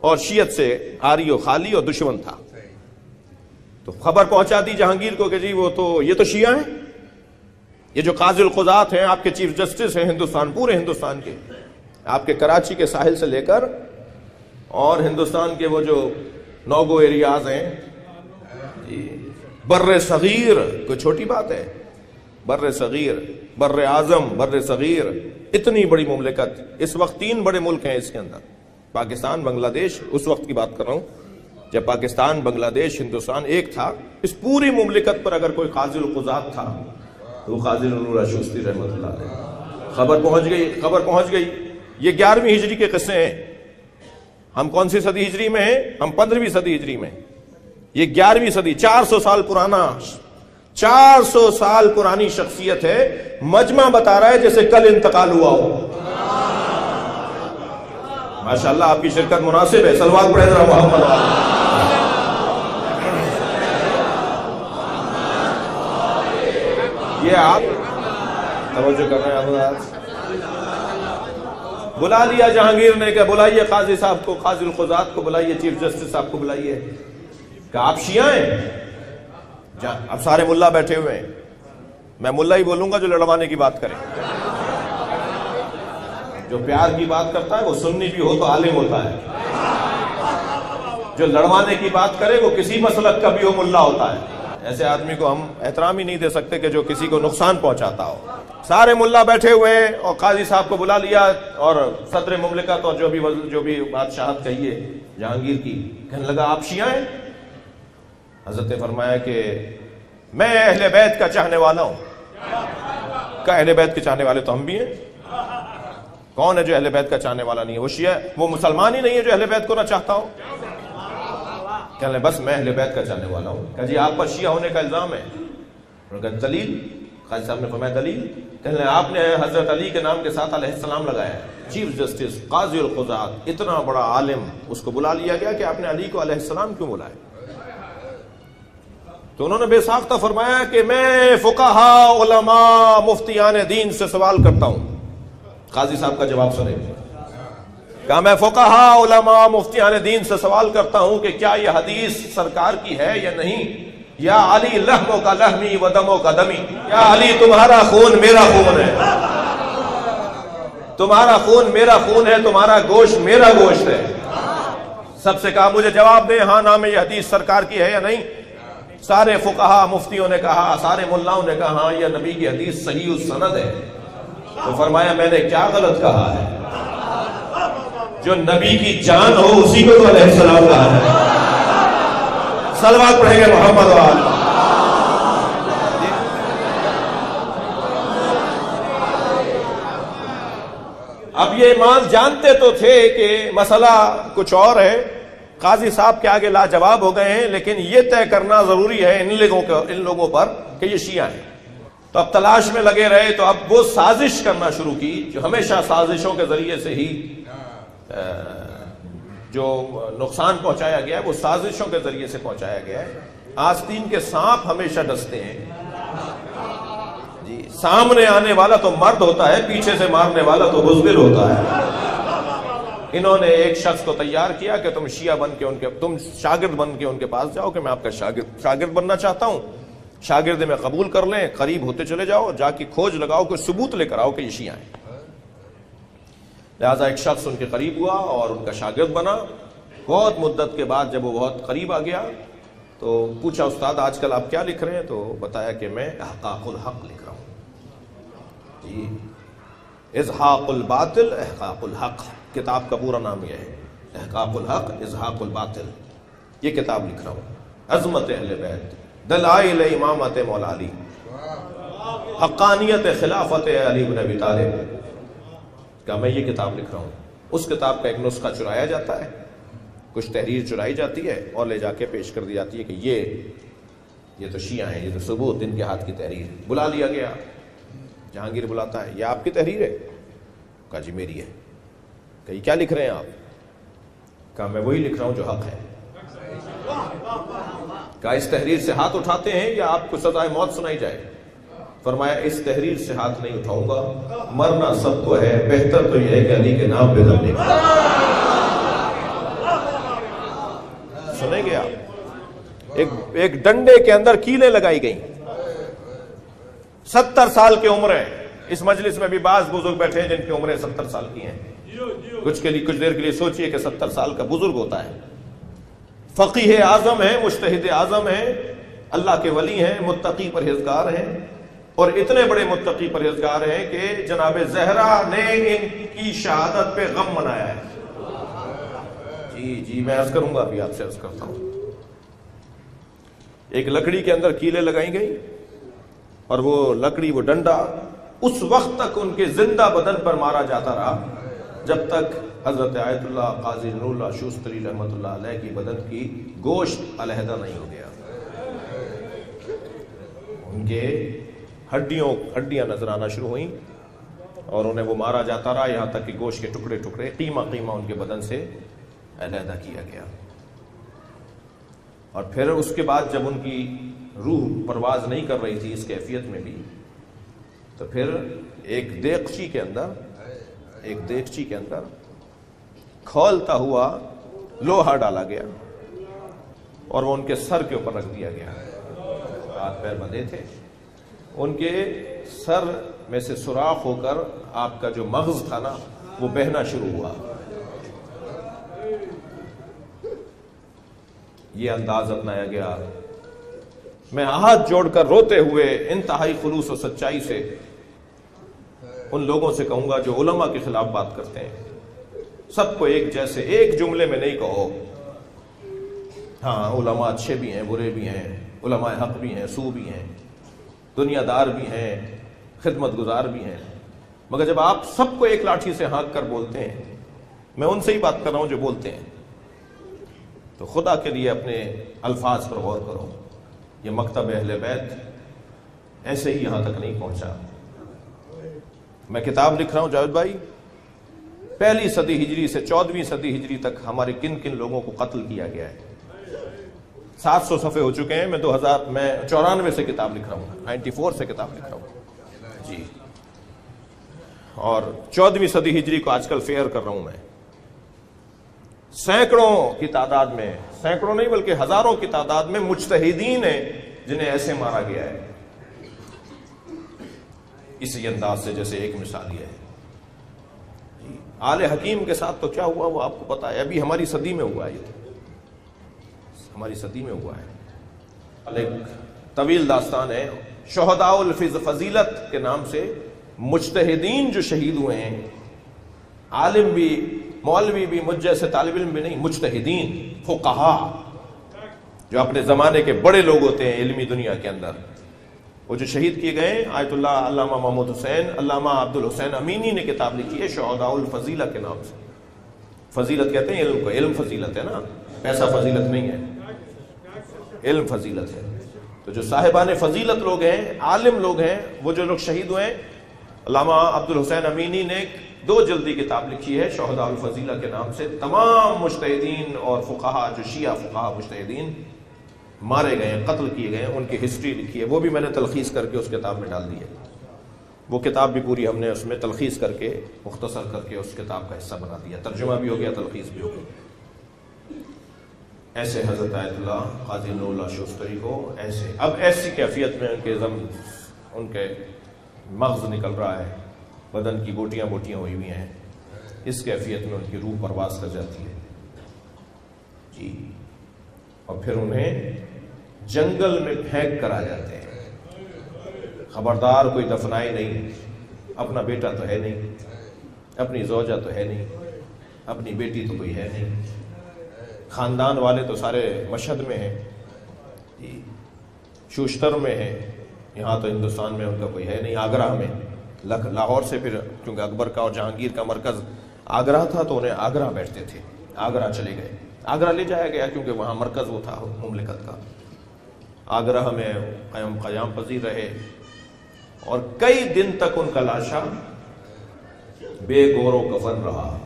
اور شیعت سے آری و خالی اور دشمن تھا. تو خبر پہنچا دی جہانگیر کو کہ جی وہ تو یہ تو شیعہ ہیں، یہ جو قاضی القضات ہیں، آپ کے چیف جسٹس ہیں ہندوستان، پورے ہندوستان کے، آپ کے کراچی کے ساحل سے لے کر اور ہندوستان کے وہ جو نوگو ایریاز ہیں، بر صغیر، کوئی چھوٹی بات ہے؟ بر صغیر، بر اعظم، بر صغیر، اتنی بڑی مملکت. اس وقت 3 بڑے ملک ہیں اس کے اندر، پاکستان، بنگلہ دیش. اس وقت کی بات کر رہا ہوں جب پاکستان، بنگلہ دیش، ہندوستان ایک تھا. اس پوری مملکت پر اگر کوئی قاضی القضات تھا تو وہ قاضی نور اشوستی رحمۃ اللہ علیہ. خبر پہنچ گئی. یہ 11ویں ہجری کے قصے ہیں. ہم کون سی صدی ہجری میں ہیں؟ ہم 15ویں صدی ہجری میں. یہ 11ویں صدی، 400 سال پرانا، 400 سال پرانی شخصیت ہے. مجمع بتا رہا ہے جیسے کل انتقال ہوا ہو. ماشاءاللہ آپ کی شرکت مناسب ہے. صلوات پڑھیں ذرا محمد والے. یہ آپ توجہ کر رہے ہیں. آپ بلا لیا جہانگیر نے کہ بلائیے قاضی صاحب کو، قاضی القضات کو بلائیے، چیف جسٹس صاحب کو بلائیے. کہ آپ شیعہ ہیں؟ اب سارے ملا بیٹھے ہوئے ہیں. میں ملا ہی بولوں گا جو لڑوانے کی بات کرے. جو پیار کی بات کرتا ہے وہ سنی بھی ہو تو عالم ہوتا ہے. جو لڑوانے کی بات کرے وہ کسی مسلک کا بھی ہو ملا ہوتا ہے. ایسے آدمی کو ہم احترام ہی نہیں دے سکتے کہ جو کسی کو نقصان پہنچاتا ہو. سارے ملا بیٹھے ہوئے ہیں اور قاضی صاحب کو بلا لیا اور صدر مملکت اور جو بھی بادشاہت کہیے جہانگیر کی، کہنے لگا آپ شیعہ ہیں؟ حضرت نے فرمایا کہ میں اہل بیت کا چاہنے والا ہوں. کہ اہل بیت کے چاہنے والے تو ہم بھی ہیں. کون ہے جو اہل بیت کا چاہنے والا نہیں ہے؟ وہ شیعہ، وہ مسلمان ہی نہیں ہے جو اہل بیت کو نہ چاہتا ہو. کہنے بس میں اہل بیت کا چاہنے والا ہوں. کہ جی آپ پر شیعہ ہونے کا الزام ہے. انہوں نے کہا دلیل؟ قاضی صاحب نے فرمایا دلیل؟ کہنے آپ نے حضرت علی کے نام کے ساتھ علیہ السلام لگایا ہے. چیف جسٹس، قاضی القضات، اتنا بڑا عالم، اس کو بلا لیا گیا کہ آپ نے علی کو علیہ السلام کیوں بلایا؟ تو انہوں نے بے ساختہ فرمایا کہ میں فقہاء، علماء، مفتیان دین سے سوال کرتا ہوں. قاضی صاحب کا جواب سنیں. کہا میں فقہاء، علماء، مفتیان دین سے سوال کرتا ہوں کہ کیا یہ حدیث سرکار کی ہے یا نہیں؟ یا علی لحموں کا لحمی و دموں کا دمی، یا علی تمہارا خون میرا خون ہے، تمہارا خون میرا خون ہے، تمہارا گوشت میرا گوشت ہے. سب سے کہا مجھے جواب دیں، ہاں نام یہ حدیث سرکار کی ہے یا نہیں؟ سارے فقہا مفتیوں نے کہا، سارے ملاؤں نے کہا ہاں یہ نبی کی حدیث صحیح السند ہے. تو فرمایا میں نے کیا غلط کہا ہے؟ جو نبی کی جان ہو اسی کو تو علیہ السلام کہا ہے. صلوات پڑھیں گے محمد وآلہ. اب یہ امام جانتے تو تھے کہ مسئلہ کچھ اور ہے، قاضی صاحب کے آگے لاجواب ہو گئے ہیں، لیکن یہ طے کرنا ضروری ہے ان لوگوں پر کہ یہ شیعہ ہیں. تو اب تلاش میں لگے رہے. تو اب وہ سازش کرنا شروع کی جو ہمیشہ سازشوں کے ذریعے سے ہی جو نقصان پہنچایا گیا ہے وہ سازشوں کے ذریعے سے پہنچایا گیا ہے. آستین کے سانپ ہمیشہ ڈستے ہیں جی. سامنے آنے والا تو مرد ہوتا ہے، پیچھے سے مارنے والا تو بزدل ہوتا ہے. انہوں نے ایک شخص کو تیار کیا کہ تم شیعہ بن کے تم شاگرد بن کے ان کے پاس جاؤ کہ میں آپ کا شاگرد بننا چاہتا ہوں، شاگرد میں قبول کر لیں. قریب ہوتے چلے جاؤ، جا کے کھوج لگاؤ، کوئی ثبوت لے کر آؤ کہ یہ شیعہ ہیں. لہذا ایک شخص ان کے قریب ہوا اور ان کا شاگرد بنا. بہت مدت کے بعد جب وہ بہت قریب آ گیا تو پوچھا استاد آج کل آپ کیا لکھ رہے ہیں؟ تو بتایا کہ میں احقاق الحق لکھ رہا ہوں جی. ازحاق الباطل احقاق الحق، کتاب کا پورا نام یہ ہے، احقاق الحق ازحاق الباطل. یہ کتاب لکھ رہا ہوں. عظمت اہل بیت، دلائل امامت مولا علی، حقانیت خلافت علی بن ابی طالب. کہ میں یہ کتاب لکھ رہا ہوں. اس کتاب کا ایک نسخہ چرایا جاتا ہے، کچھ تحریر چرائی جاتی ہے اور لے جا کے پیش کر دی جاتی ہے کہ یہ تو شیعہ ہیں، یہ تو ثبوت ان کے ہاتھ کی تحریر. بلا لیا گیا. جہانگیر بلاتا ہے، یہ آپ کی تحریر ہے؟ کہا جی میری ہے. کہ یہ کیا لکھ رہے ہیں آپ؟ کہا میں وہی لکھ رہا ہوں جو حق ہے. کہا اس تحریر سے ہاتھ اٹھاتے ہیں یا آپ کو سزائے موت سنائی جائے؟ فرمایا اس تحریر سے ہاتھ نہیں اٹھاؤں گا، مرنا سب کو ہے، بہتر تو یہ ہے کہ علی کے نام پہ دم نکلے. سنیں گے آپ؟ ایک ڈنڈے کے اندر کیلیں لگائی گئیں، 70 سال کی عمر ہے. اس مجلس میں بھی بعض بزرگ بیٹھے ہیں جن کی عمریں 70 سال کی ہیں. کچھ دیر کے لیے سوچئے کہ 70 سال کا بزرگ ہوتا ہے. فقیہ اعظم ہے، مجتہد اعظم ہے، اللہ کے ولی ہیں، متقی پرہیزگار ہیں، اور اتنے بڑے متقی پرہیزگار ہیں کہ جناب زہرا نے ان کی شہادت پہ غم منایا ہے. جی میں عرض کروں گا، ابھی آپ سے عرض کرتا ہوں. ایک لکڑی کے اندر کیلیں لگائی گئی، اور وہ لکڑی، وہ ڈنڈا اس وقت تک ان کے زندہ بدن پر مارا جاتا رہا جب تک حضرت آیت اللہ قاضی نور اللہ شوستری رحمۃ اللہ علیہ کی بدن کی گوشت علیحدہ نہیں ہو گیا. ان کے ہڈیاں نظر آنا شروع ہوئیں، اور انہیں وہ مارا جاتا رہا یہاں تک کہ گوشت کے ٹکڑے ٹکڑے قیمہ ان کے بدن سے علیحدہ کیا گیا. اور پھر اس کے بعد جب ان کی روح پرواز نہیں کر رہی تھی اس کیفیت میں بھی، تو پھر ایک دیگچی کے اندر کھولتا ہوا لوہا ڈالا گیا، اور وہ ان کے سر کے اوپر رکھ دیا گیا. ہاتھ پیر بندھے تھے، ان کے سر میں سے سوراخ ہو کر آپ کا جو مغز تھا نا وہ بہنا شروع ہوا. یہ انداز اپنایا گیا. میں ہاتھ جوڑ کر روتے ہوئے انتہائی خلوص و سچائی سے ان لوگوں سے کہوں گا جو علماء کے خلاف بات کرتے ہیں، سب کو ایک جیسے ایک جملے میں نہیں کہو. ہاں، علماء اچھے بھی ہیں، برے بھی ہیں، علماء حق بھی ہیں، سو بھی ہیں، دنیا دار بھی ہیں، خدمت گزار بھی ہیں، مگر جب آپ سب کو ایک لاٹھی سے ہانک کر بولتے ہیں، میں ان سے ہی بات کر رہا ہوں جو بولتے ہیں، تو خدا کے لیے اپنے الفاظ پر غور کرو. یہ مکتب اہل بیت ایسے ہی یہاں تک نہیں پہنچا. میں کتاب لکھ رہا ہوں جاوید بھائی، 1 صدی ہجری سے 14ویں صدی ہجری تک ہمارے کن کن لوگوں کو قتل کیا گیا ہے. 700 صفحے ہو چکے ہیں. میں 94 سے کتاب لکھ رہا ہوں، 94 سے کتاب لکھ رہا ہوں جی. اور 14ویں صدی ہجری کو آج کل فیئر کر رہا ہوں میں. سینکڑوں کی تعداد میں، سینکڑوں نہیں بلکہ ہزاروں کی تعداد میں مجتہدین ہیں جنہیں ایسے مارا گیا ہے اسی انداز سے، جیسے ایک مثال یہ ہے. آل حکیم کے ساتھ تو کیا ہوا وہ آپ کو پتا ہے. ابھی ہماری صدی میں ہوا ہے، یہ ہماری صدی میں ہوا ہے. ایک طویل داستان ہے. شہداء الفضیلت کے نام سے مجتہدین جو شہید ہوئے ہیں، عالم بھی، مولوی بھی، مجھ جیسے طالب علم بھی نہیں، مجتہدین، فقہا جو اپنے زمانے کے بڑے لوگ ہوتے ہیں علمی دنیا کے اندر، وہ جو شہید کیے گئے ہیں. آیت اللہ علامہ محمود حسین، علامہ عبد الحسین امینی نے کتاب لکھی ہے شہداء الفضیلہ کے نام سے. فضیلت کہتے ہیں علم کو، علم فضیلت ہے نا، پیسہ فضیلت نہیں ہے، علم فضیلت ہے. تو جو صاحبان فضیلت لوگ ہیں، عالم لوگ ہیں، وہ جو لوگ شہید ہوئے ہیں، علامہ عبد الحسین امینی نے 2 جلدی کتاب لکھی ہے شہداء الفضیلہ کے نام سے. تمام مجتہدین اور فقہا، جو شیعہ فقہا مجتہدین مارے گئے ہیں، قتل کیے گئے ہیں، ان کی ہسٹری لکھی ہے. وہ بھی میں نے تلخیص کر کے اس کتاب میں ڈال دی ہے. وہ کتاب بھی پوری ہم نے اس میں تلخیص کر کے، مختصر کر کے اس کتاب کا حصہ بنا دیا. ترجمہ بھی ہو گیا، تلخیص بھی ہو گئی. ایسے حضرت آیت اللہ قاضی نور اللہ شوستری کو ایسی کیفیت میں ان کے مغز نکل رہا ہے، بدن کی بوٹیاں ہوئی ہوئی ہیں، اس کیفیت میں ان کی روح پرواز کر جاتی ہے جی. اور پھر انہیں جنگل میں پھینک کر آ جاتے ہیں. خبردار کوئی دفنائے نہیں. اپنا بیٹا تو ہے نہیں، اپنی زوجہ تو ہے نہیں، اپنی بیٹی تو کوئی ہے نہیں، خاندان والے تو سارے مشہد میں ہیں، شوشتر میں ہیں. یہاں تو ہندوستان میں ان کا کوئی ہے نہیں. آگرہ میں، لاہور سے پھر کیونکہ اکبر کا اور جہانگیر کا مرکز آگرہ تھا تو انہیں آگرہ بیٹھتے تھے. آگرہ چلے گئے، آگرہ لے جایا گیا کیونکہ وہاں مرکز وہ تھا مملکت کا. آگرہ میں قیام پذیر رہے اور کئی دن تک ان کا لاشا بے گور و کفن رہا.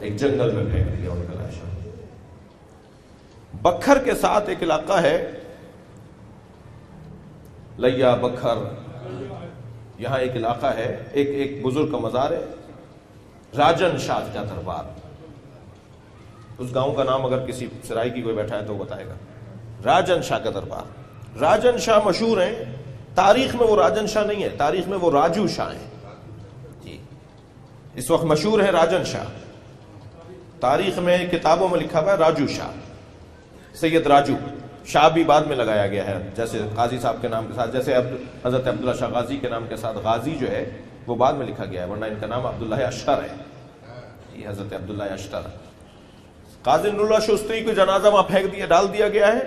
ایک جنگل میں پھینک دیا ان کا لاشا. بکھر کے ساتھ ایک علاقہ ہے لیا بکھر، یہاں ایک علاقہ ہے، ایک بزرگ کا مزار ہے، راجن شاہ کا دربار. اس گاؤں کا نام اگر کسی سرائی کی کوئی بیٹھا ہے تو بتائے گا، راجن شاہ کا دربار۔ راجن شاہ مشہور ہیں، تاریخ میں وہ راجن شاہ نہیں ہے، تاریخ میں وہ راجو شاہ ہیں جی، اس وقت مشہور ہے راجن شاہ، تاریخ میں کتابوں میں لکھا ہوا ہے راجو شاہ، سید راجو شاہ بھی بعد میں لگایا گیا ہے، جیسے قاضی صاحب کے نام کے ساتھ، جیسے حضرت عبداللہ شاہ غازی کے نام کے ساتھ غازی جو ہے وہ بعد میں لکھا گیا ہے، ورنہ ان کا نام عبداللہ اشتر ہے، یہ حضرت عبداللہ اشتر۔ قاضی نور اللہ شستری کو جنازہ وہاں پھینک دیا، ڈال دیا گیا ہے،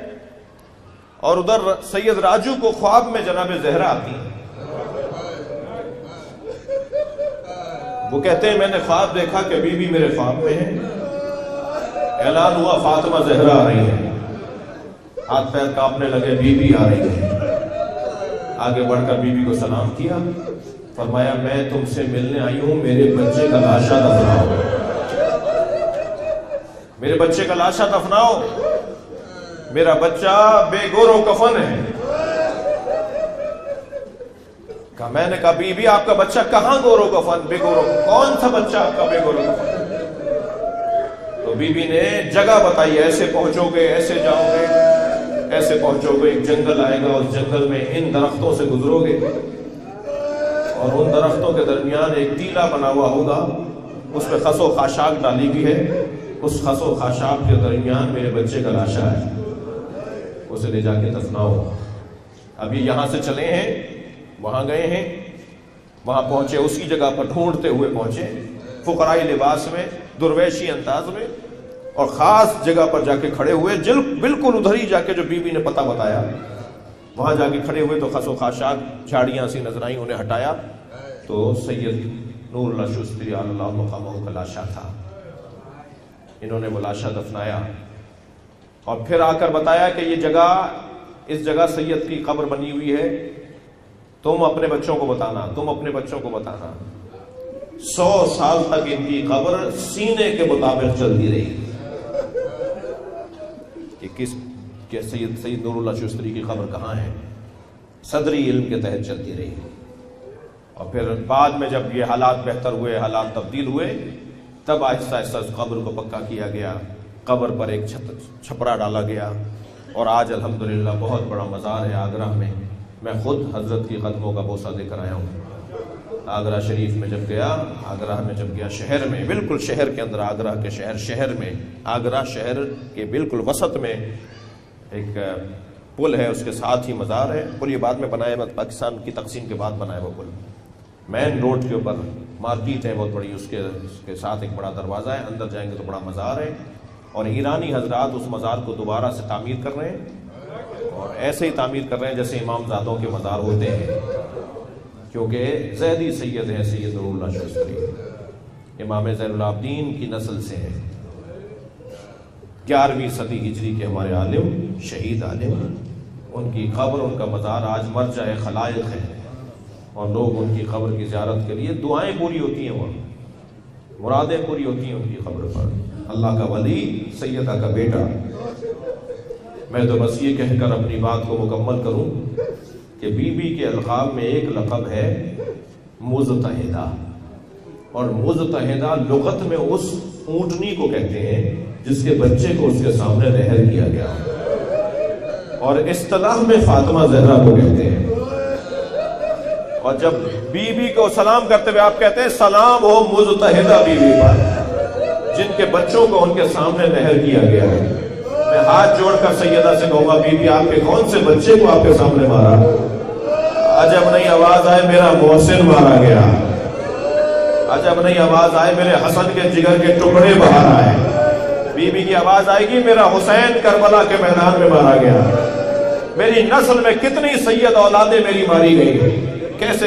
اور ادھر سید راجو کو خواب میں جناب زہرا آتی ہیں، وہ کہتے ہیں میں نے خواب دیکھا کہ بی بی میرے خواب میں ہے، اعلان ہوا فاطمہ زہرا آ رہی ہے، ہاتھ پیر کانپنے لگے، بی بی آ رہی ہے، آگے بڑھ کر بی بی کو سلام کیا، فرمایا میں تم سے ملنے آئی ہوں، میرے بچے کا لاشا دفناؤ، میرے بچے کا لاشا دفناؤ، میرا بچہ بے گور و کفن ہے۔ میں نے کہا بی بی آپ کا بچہ کہاں گور و کفن، بے گور و کفن، کون سا بچہ آپ کا بے گور و کفن؟ تو بی بی نے جگہ بتائی، ایسے پہنچو گے، ایسے جاؤ گے، ایسے پہنچو گے، ایک جنگل آئے گا، اس جنگل میں ان درختوں سے گزرو گے، اور ان درختوں کے درمیان ایک ٹیلا بنا ہوا ہوگا، اس پہ خس و خاشاک ڈالی گئی ہے، اس خس و خاشاک کے درمیان میرے بچے کا لاشا ہے، اسے لے جا کے دفناؤ۔ ابھی یہاں سے چلے ہیں، وہاں گئے ہیں، وہاں پہنچے، اسی جگہ پر ڈھونڈتے ہوئے پہنچے، فقرائی لباس میں، درویشی انداز میں، اور خاص جگہ پر جا کے کھڑے ہوئے، بالکل ادھر ہی جا کے جو بی بی نے پتہ بتایا، وہاں جا کے کھڑے ہوئے تو خس و خاشاک جھاڑیاں سی نظر آئیں، انہیں ہٹایا تو سید نور اللہ شستری علی اللہ مقامہ کا لاشا تھا، انہوں نے وہ لاشا دفنایا، اور پھر آ کر بتایا کہ یہ جگہ، اس جگہ سید کی قبر بنی ہوئی ہے، تم اپنے بچوں کو بتانا، تم اپنے بچوں کو بتانا۔ 100 سال تک ان کی قبر سینے کے مطابق چلتی رہی کہ سید نور اللہ شستری کی قبر کہاں ہے، صدری علم کے تحت چلتی رہی، اور پھر بعد میں جب یہ حالات بہتر ہوئے، حالات تبدیل ہوئے، تب آہستہ آہستہ اس قبر کو پکا کیا گیا، قبر پر ایک چھپرا ڈالا گیا، اور آج الحمدللہ بہت بڑا مزار ہے آگرہ میں، میں خود حضرت کی قدموں کا بوسہ دے کر آیا ہوں۔ آگرہ شریف میں جب گیا، آگرہ میں جب گیا، شہر میں، بالکل شہر کے اندر، آگرہ کے شہر میں، آگرہ شہر کے بالکل وسط میں ایک پل ہے، اس کے ساتھ ہی مزار ہے، پل یہ بعد میں بنایا، پاکستان کی تقسیم کے بعد بنایا وہ پل، مین روڈ کے اوپر مارکیٹ ہے بہت بڑی، اس کے ساتھ ایک بڑا دروازہ ہے، اندر جائیں گے تو بڑا مزار ہے، اور ایرانی حضرات اس مزار کو دوبارہ سے تعمیر کر رہے ہیں، اور ایسے ہی تعمیر کر رہے ہیں جیسے امام زادوں کے مزار ہوتے ہیں، کیونکہ زیدی سید ہے سید نور اللہ شستری، امام زین العابدین کی نسل سے ہے، 11ویں صدی ہجری کے ہمارے عالم، شہید عالم، ان کی قبر، ان کا مزار آج مرجع خلائق ہے، اور لوگ ان کی قبر کی زیارت کے لیے دعائیں پوری ہوتی ہیں، وہاں مرادیں پوری ہوتی ہیں ان کی قبر پر۔ اللہ کا ولی، سیدہ کا بیٹا۔ میں تو بس یہ کہہ کر اپنی بات کو مکمل کروں کہ بی بی کے القاب میں ایک لقب ہے مزتہدہ، اور مزتہدہ لغت میں اس اونٹنی کو کہتے ہیں جس کے بچے کو اس کے سامنے رہر کیا گیا، اور اصطلاح میں فاطمہ زہرا کو کہتے ہیں، اور جب بی بی کو سلام کرتے ہوئے آپ کہتے ہیں سلام ہو مزتہدہ بی بی پر جن کے بچوں کو ان کے سامنے رہر کیا گیا ہے۔ میں ہاتھ جوڑ کر سیدہ سے کہوں گا بی بی آپ کے کون سے بچے کو آپ کے سامنے مارا؟ عجب نہیں آواز آئے میرا محسن مارا گیا، عجب نہیں آواز آئے میرے حسن کے جگر کے ٹکڑے باہر آئے، بی بی کی آواز آئے گی میرا حسین کربلا کے میدان میں مارا گیا، میری نسل میں کتنی سید اولادیں میری ماری گئی، کیسے